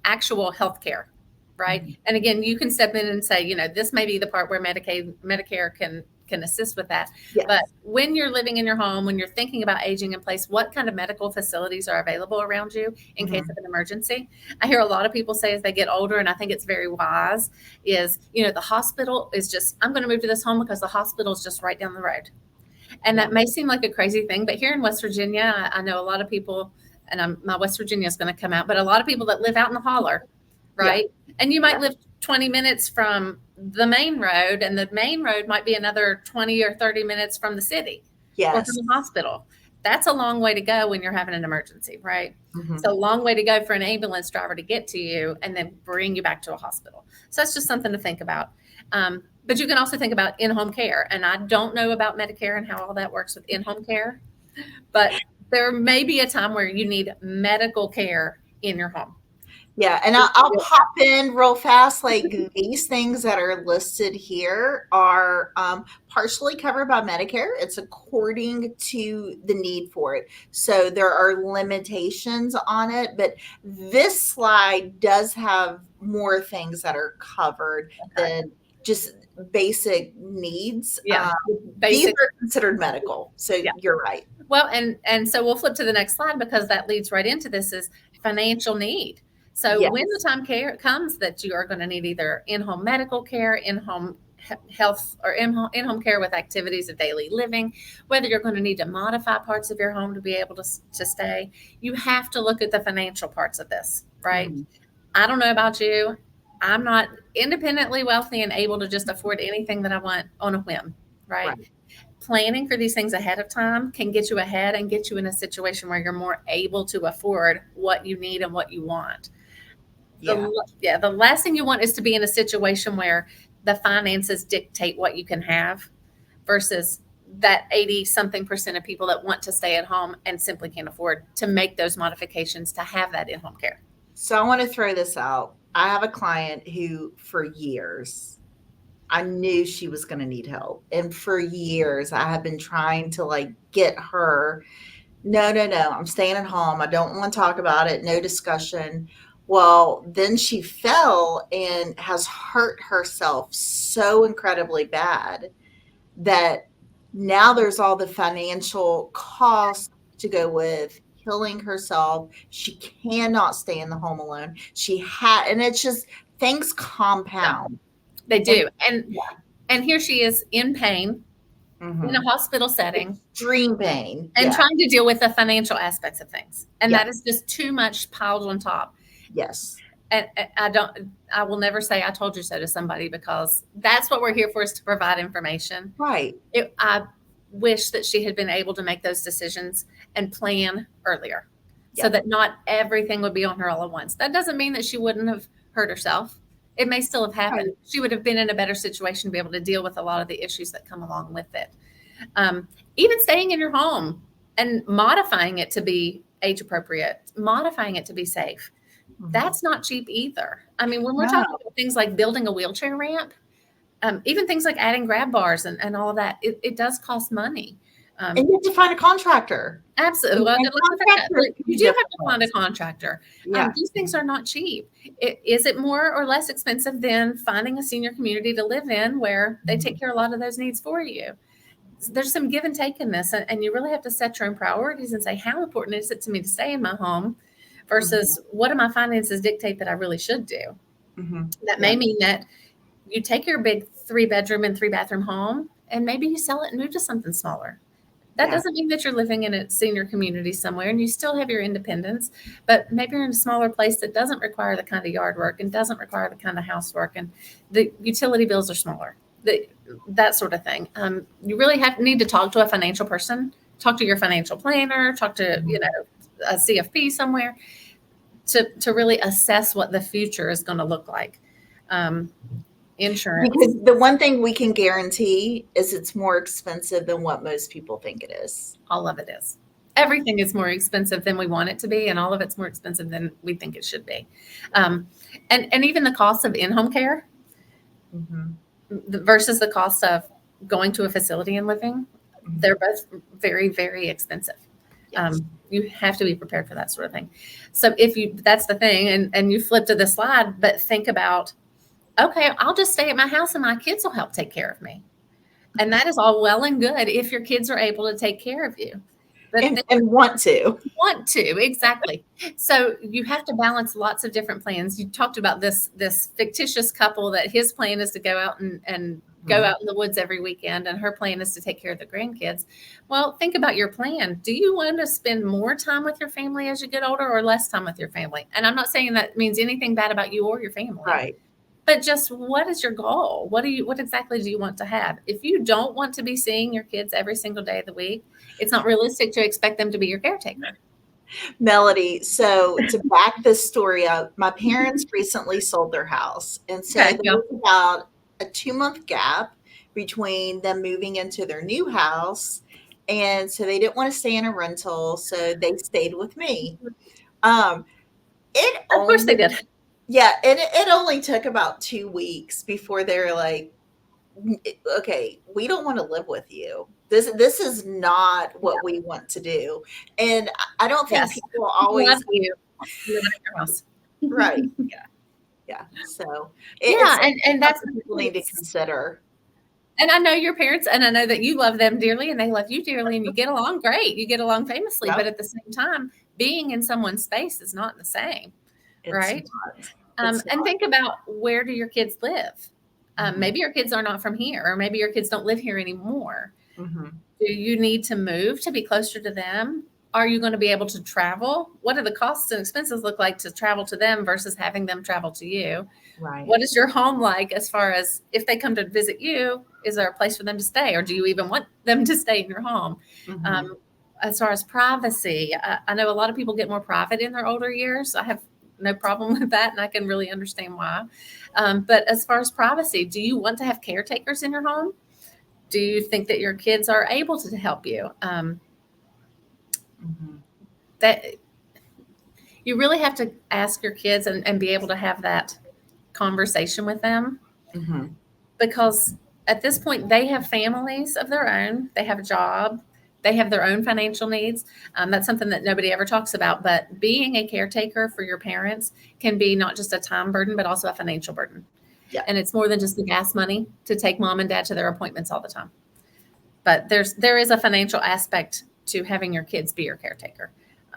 actual health care, right? And again, you can step in and say, this may be the part where Medicare can assist with that. Yes. But when you're living in your home, when you're thinking about aging in place, what kind of medical facilities are available around you in case of an emergency? I hear a lot of people say as they get older, and I think it's very wise, is, the hospital is just, I'm going to move to this home because the hospital is just right down the road. And that may seem like a crazy thing, but here in West Virginia, I know a lot of people, and my West Virginia is going to come out, but a lot of people that live out in the holler, right? Yeah. And you might live 20 minutes from the main road, and the main road might be another 20 or 30 minutes from the city or from the hospital. That's a long way to go when you're having an emergency, right? It's a long way to go for an ambulance driver to get to you and then bring you back to a hospital. So that's just something to think about. But you can also think about in-home care. And I don't know about Medicare and how all that works with in-home care, but there may be a time where you need medical care in your home. Yeah, and I'll pop in real fast. These things that are listed here are partially covered by Medicare. It's according to the need for it. So there are limitations on it, but this slide does have more things that are covered than just basic needs. Yeah, these are considered medical. So you're right. Well, and so we'll flip to the next slide because that leads right into this is financial need. So when the time comes that you are going to need either in-home medical care, in-home health, or in-home care with activities of daily living, whether you're going to need to modify parts of your home to be able to stay, you have to look at the financial parts of this, right? I don't know about you. I'm not independently wealthy and able to just afford anything that I want on a whim, right? Planning for these things ahead of time can get you ahead and get you in a situation where you're more able to afford what you need and what you want. The last thing you want is to be in a situation where the finances dictate what you can have versus that 80 something percent of people that want to stay at home and simply can't afford to make those modifications to have that in-home care. So I want to throw this out. I have a client who for years I knew she was going to need help. And for years I have been trying to like get her, no, no, no, I'm staying at home. I don't want to talk about it. No discussion. Well, then she fell and has hurt herself so incredibly bad that now there's all the financial cost to go with healing herself. She cannot stay in the home alone. And it's just things compound. They do. Yeah. And here she is in pain in a hospital setting, extreme pain, and trying to deal with the financial aspects of things. And that is just too much piled on top. Yes. And I will never say I told you so to somebody, because that's what we're here for, is to provide information. Right. I wish that she had been able to make those decisions and plan earlier, so that not everything would be on her all at once. That doesn't mean that she wouldn't have hurt herself. It may still have happened. Right. She would have been in a better situation to be able to deal with a lot of the issues that come along with it. Even staying in your home and modifying it to be age appropriate, modifying it to be safe. That's not cheap either. I mean, when we're talking about things like building a wheelchair ramp, even things like adding grab bars and all of that, it does cost money. And you have to find a contractor. Absolutely. Well, you do have to find a contractor. These things are not cheap. Is it more or less expensive than finding a senior community to live in where they take care of a lot of those needs for you? There's some give and take in this, and you really have to set your own priorities and say, how important is it to me to stay in my home versus what do my finances dictate that I really should do? That may mean that you take your big 3-bedroom and 3-bathroom home and maybe you sell it and move to something smaller. That doesn't mean that you're living in a senior community somewhere and you still have your independence, but maybe you're in a smaller place that doesn't require the kind of yard work and doesn't require the kind of housework, and the utility bills are smaller, that sort of thing. You really need to talk to a financial person, talk to your financial planner, talk to, a CFP somewhere to really assess what the future is going to look like. Insurance. Because the one thing we can guarantee is it's more expensive than what most people think it is. All of it is. Everything is more expensive than we want it to be, and all of it's more expensive than we think it should be. And even the cost of in-home care versus the cost of going to a facility and living, they're both very, very expensive. Yes. You have to be prepared for that sort of thing. So that's the thing, and you flip to the slide, but think about, okay, I'll just stay at my house and my kids will help take care of me. And that is all well and good if your kids are able to take care of you. But and want to. Want to, exactly. So you have to balance lots of different plans. You talked about this fictitious couple that his plan is to go out and go out in the woods every weekend, and her plan is to take care of the grandkids. Well, think about your plan. Do you want to spend more time with your family as you get older or less time with your family? And I'm not saying that means anything bad about you or your family. Right. But just what is your goal? What exactly do you want to have? If you don't want to be seeing your kids every single day of the week, it's not realistic to expect them to be your caretaker. Melody, so to back this story up, my parents recently sold their house. And so there was about a 2-month gap between them moving into their new house. And so they didn't want to stay in a rental, so they stayed with me. Of course they did. Yeah, and it only took about 2 weeks before they were like, okay, we don't want to live with you. This is not what we want to do. And I don't think people always love you. Live in your house. Right. Yeah. So and that's what people need to consider. And I know your parents, and I know that you love them dearly and they love you dearly, and you get along great. You get along famously, but at the same time, being in someone's space is not the same. Right. And think about, where do your kids live? Maybe your kids are not from here, or maybe your kids don't live here anymore. Do you need to move to be closer to them? Are you going to be able to travel? What do the costs and expenses look like to travel to them versus having them travel to you? Right. What is your home like, as far as if they come to visit you, is there a place for them to stay, or do you even want them to stay in your home? As far as privacy, I know a lot of people get more private in their older years. I have no problem with that, and I can really understand why. But as far as privacy, do you want to have caretakers in your home? Do you think that your kids are able to help you? That you really have to ask your kids and be able to have that conversation with them, because at this point they have families of their own, they have a job, they have their own financial needs. That's something that nobody ever talks about, but being a caretaker for your parents can be not just a time burden, but also a financial burden. Yeah. And it's more than just the gas money to take mom and dad to their appointments all the time. But there is a financial aspect to having your kids be your caretaker.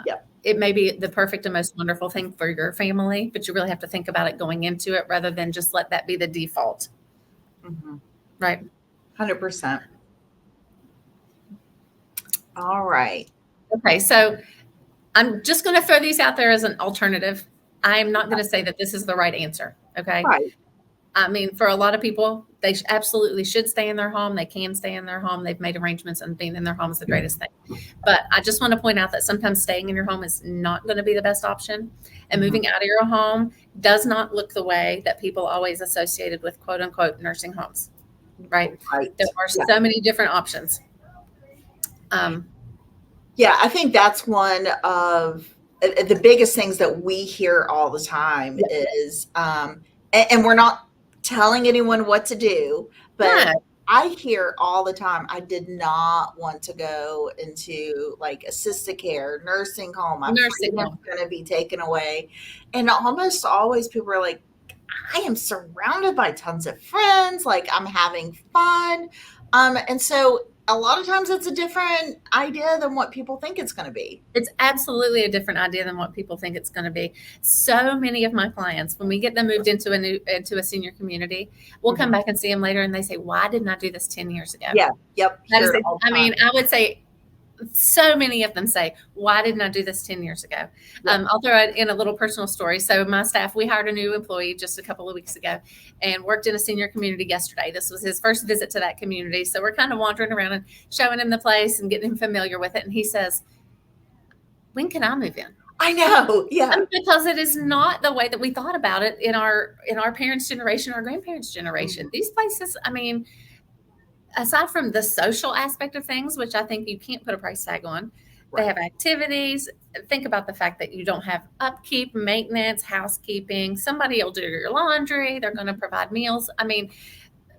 Yeah. It may be the perfect and most wonderful thing for your family, but you really have to think about it going into it rather than just let that be the default. Right. 100%. All right. Okay. So I'm just going to throw these out there as an alternative. I'm not going to say that this is the right answer. Okay. Right. I mean, for a lot of people, they absolutely should stay in their home. They can stay in their home. They've made arrangements, and being in their home is the greatest thing. But I just want to point out that sometimes staying in your home is not going to be the best option. And moving out of your home does not look the way that people always associated with quote unquote nursing homes. Right. There are so many different options. Yeah, I think that's one of the biggest things that we hear all the time is, and we're not telling anyone what to do, but I hear all the time, I did not want to go into like assisted care, nursing home. I'm going to be taken away. And almost always people are like, I am surrounded by tons of friends. Like I'm having fun. And so a lot of times it's a different idea than what people think it's going to be. It's absolutely a different idea than what people think it's going to be. So many of my clients, when we get them moved into a senior community, we'll come back and see them later and they say, why didn't I do this 10 years ago? Yeah. Yep. I mean, I would say so many of them say, why didn't I do this 10 years ago? I'll throw in a little personal story. So my staff, we hired a new employee just a couple of weeks ago and worked in a senior community yesterday. This was his first visit to that community. So we're kind of wandering around and showing him the place and getting him familiar with it. And he says, when can I move in? I know. Yeah. Because it is not the way that we thought about it in our parents' generation or grandparents' generation. These places, I mean, aside from the social aspect of things, which I think you can't put a price tag on, they have activities. Think about the fact that you don't have upkeep, maintenance, housekeeping. Somebody will do your laundry. They're going to provide meals. I mean,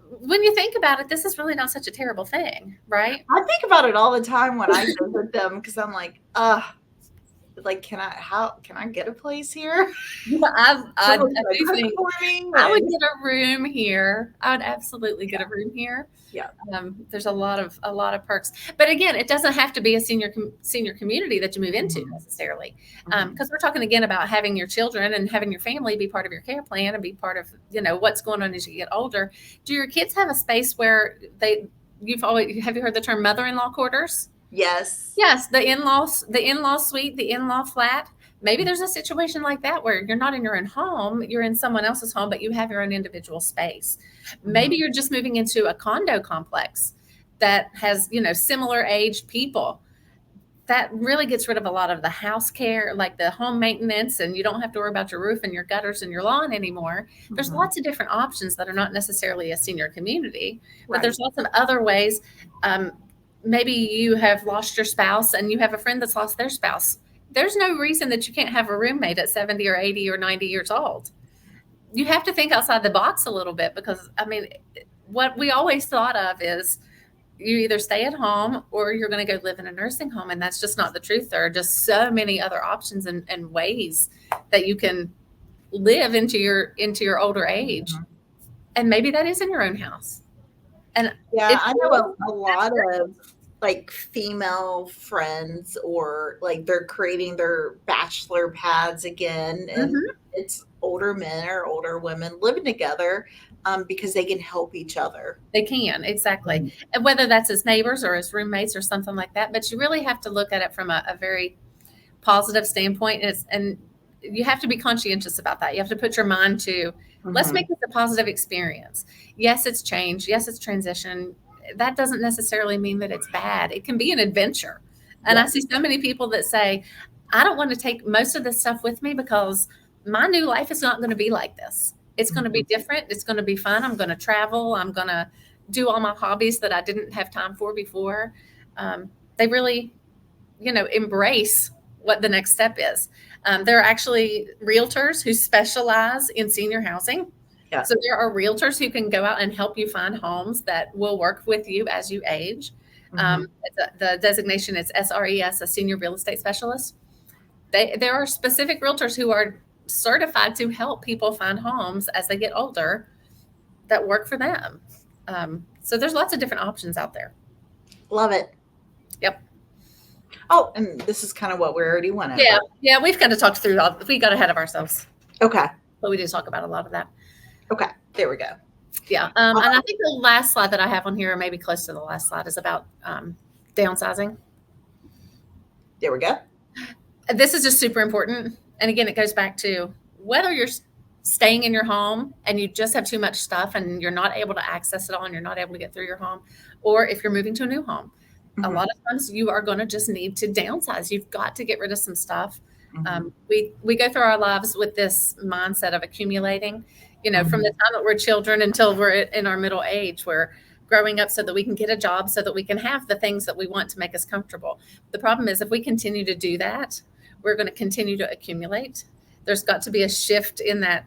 when you think about it, this is really not such a terrible thing, right? I think about it all the time when I visit them because I'm like, like, can I get a place here? I would get a room here. I would absolutely get a room here. Yeah. There's a lot of perks, but again, it doesn't have to be a senior community that you move into necessarily. Because we're talking again about having your children and having your family be part of your care plan and be part of, what's going on as you get older. Do your kids have a space where have you heard the term mother-in-law quarters? Yes. Yes. The in-law suite, the in-law flat. Maybe there's a situation like that where you're not in your own home, you're in someone else's home, but you have your own individual space. Maybe you're just moving into a condo complex that has, similar aged people. That really gets rid of a lot of the house care, like the home maintenance, and you don't have to worry about your roof and your gutters and your lawn anymore. There's lots of different options that are not necessarily a senior community, but there's lots of other ways. Maybe you have lost your spouse and you have a friend that's lost their spouse. There's no reason that you can't have a roommate at 70 or 80 or 90 years old. You have to think outside the box a little bit because, I mean, what we always thought of is you either stay at home or you're going to go live in a nursing home. And that's just not the truth. There are just so many other options and ways that you can live into your older age. And maybe that is in your own house. And yeah, I know a lot of like female friends or like they're creating their bachelor pads again. And it's older men or older women living together because they can help each other. They can, exactly. And whether that's as neighbors or as roommates or something like that. But you really have to look at it from a very positive standpoint. And you have to be conscientious about that. You have to put your mind to, let's make this a positive experience. Yes, it's change. Yes, it's transition. That doesn't necessarily mean that it's bad. It can be an adventure. And I see so many people that say, I don't want to take most of this stuff with me because my new life is not going to be like this. It's going to be different. It's going to be fun. I'm going to travel. I'm going to do all my hobbies that I didn't have time for before. They really, embrace what the next step is. There are actually realtors who specialize in senior housing. Yeah. So there are realtors who can go out and help you find homes that will work with you as you age. The designation is SRES, a senior real estate specialist. There are specific realtors who are certified to help people find homes as they get older that work for them. So there's lots of different options out there. Love it. Yep. Oh, and this is kind of what we already went over. Yeah, we've kind of talked through we got ahead of ourselves. Okay. But we did talk about a lot of that. Okay, there we go. Yeah, and I think the last slide that I have on here, or maybe close to the last slide, is about downsizing. There we go. This is just super important. And again, it goes back to whether you're staying in your home and you just have too much stuff and you're not able to access it all and you're not able to get through your home, or if you're moving to a new home. A lot of times you are going to just need to downsize. You've got to get rid of some stuff. We go through our lives with this mindset of accumulating, from the time that we're children until we're in our middle age. We're growing up so that we can get a job, so that we can have the things that we want to make us comfortable. The problem is if we continue to do that, we're going to continue to accumulate. There's got to be a shift in that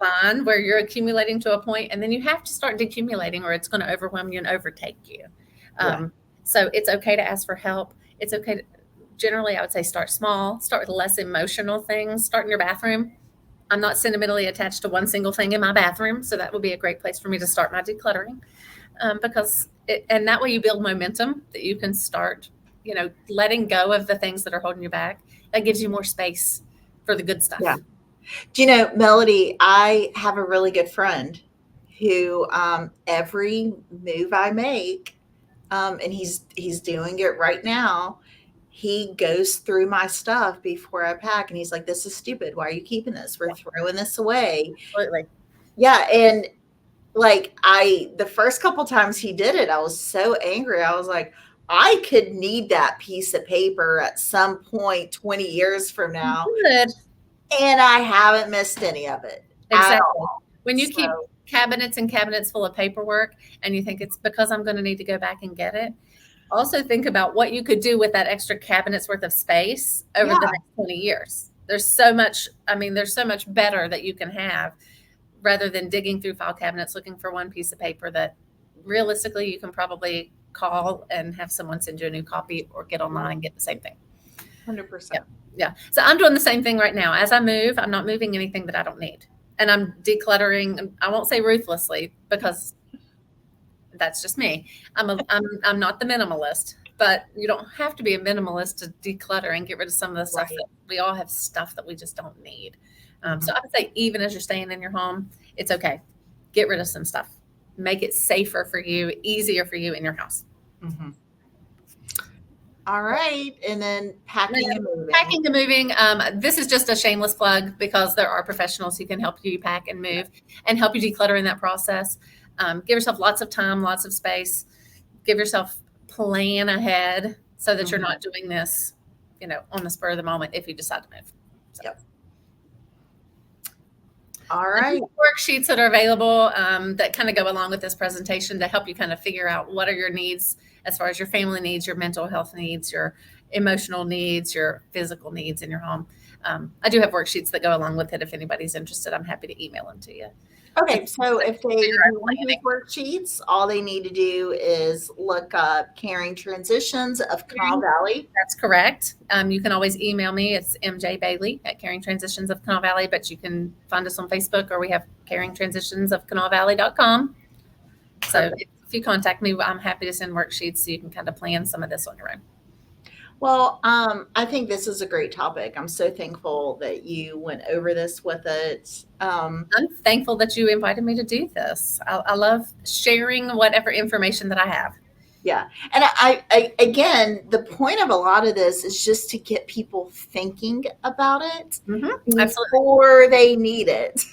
line where you're accumulating to a point, and then you have to start decumulating, or it's going to overwhelm you and overtake you. So it's okay to ask for help. It's okay to, generally, I would say, start small, start with less emotional things. Start in your bathroom. I'm not sentimentally attached to one single thing in my bathroom, so that would be a great place for me to start my decluttering, and that way you build momentum that you can start, letting go of the things that are holding you back. That gives you more space for the good stuff. Yeah. Do you know, Melody, I have a really good friend who every move I make, and he's doing it right now, he goes through my stuff before I pack, and he's like, "This is stupid. Why are you keeping this? We're throwing this away." Absolutely. Yeah, and like the first couple times he did it, I was so angry. I was like, I could need that piece of paper at some point 20 years from now. Good. And I haven't missed any of it. Exactly. When you keep cabinets and cabinets full of paperwork and you think it's because I'm going to need to go back and get it, also think about what you could do with that extra cabinet's worth of space over the next 20 years. There's so much better that you can have rather than digging through file cabinets looking for one piece of paper that realistically you can probably call and have someone send you a new copy, or get online and get the same thing. 100%. Yeah. So I'm doing the same thing right now. As I move, I'm not moving anything that I don't need. And I'm decluttering. I won't say ruthlessly, because that's just me. I'm not the minimalist, but you don't have to be a minimalist to declutter and get rid of some of the stuff that we all have stuff that we just don't need. So I would say, even as you're staying in your home, it's okay. Get rid of some stuff. Make it safer for you, easier for you in your house. All right. And then packing and moving. This is just a shameless plug, because there are professionals who can help you pack and move and help you declutter in that process. Give yourself lots of time, lots of space. Give yourself plan ahead so that you're not doing this, on the spur of the moment if you decide to move. So. Yep. All right. Worksheets that are available that kind of go along with this presentation to help you kind of figure out what are your needs as far as your family needs, your mental health needs, your emotional needs, your physical needs in your home. I do have worksheets that go along with it. If anybody's interested, I'm happy to email them to you. Okay, so if they want these worksheets, all they need to do is look up Caring Transitions of Kanawha Valley. That's correct. You can always email me. It's MJ Bailey at Caring Transitions of Kanawha Valley, but you can find us on Facebook, or we have caringtransitionsofkanawhavalley.com. So if you contact me, I'm happy to send worksheets so you can kind of plan some of this on your own. Well, I think this is a great topic. I'm so thankful that you went over this with it. I'm thankful that you invited me to do this. I love sharing whatever information that I have. Yeah. And I again, the point of a lot of this is just to get people thinking about it before they need it.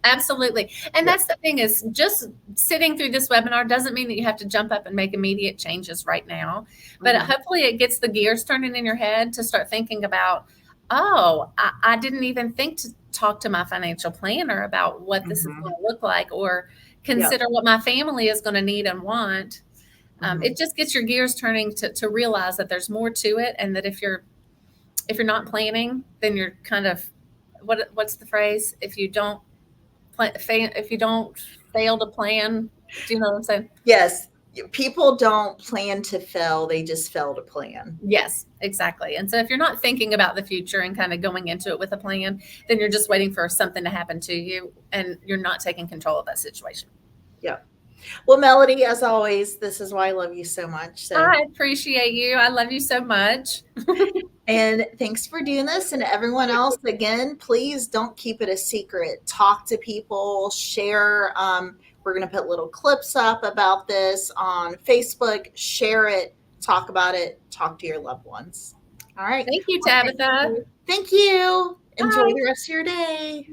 Absolutely. And that's the thing, is just sitting through this webinar doesn't mean that you have to jump up and make immediate changes right now. But hopefully it gets the gears turning in your head to start thinking about, I didn't even think to talk to my financial planner about what this is going to look like, or Yep. consider what my family is going to need and want. It just gets your gears turning to realize that there's more to it, and that if you're not planning, then you're kind of, what's the phrase? If you don't if you don't fail to plan, do you know what I'm saying? Yes. People don't plan to fail, they just fail to plan. Yes, exactly. And so if you're not thinking about the future and kind of going into it with a plan, then you're just waiting for something to happen to you, and you're not taking control of that situation. Yep. Well, Melody, as always, this is why I love you so much. So I appreciate you. I love you so much. and thanks for doing this. And everyone else, again, please don't keep it a secret. Talk to people, share. We're going to put little clips up about this on Facebook. Share it, talk about it, talk to your loved ones. All right. Thank you, Well, Tabitha. Thank you. Enjoy Bye. the rest of your day.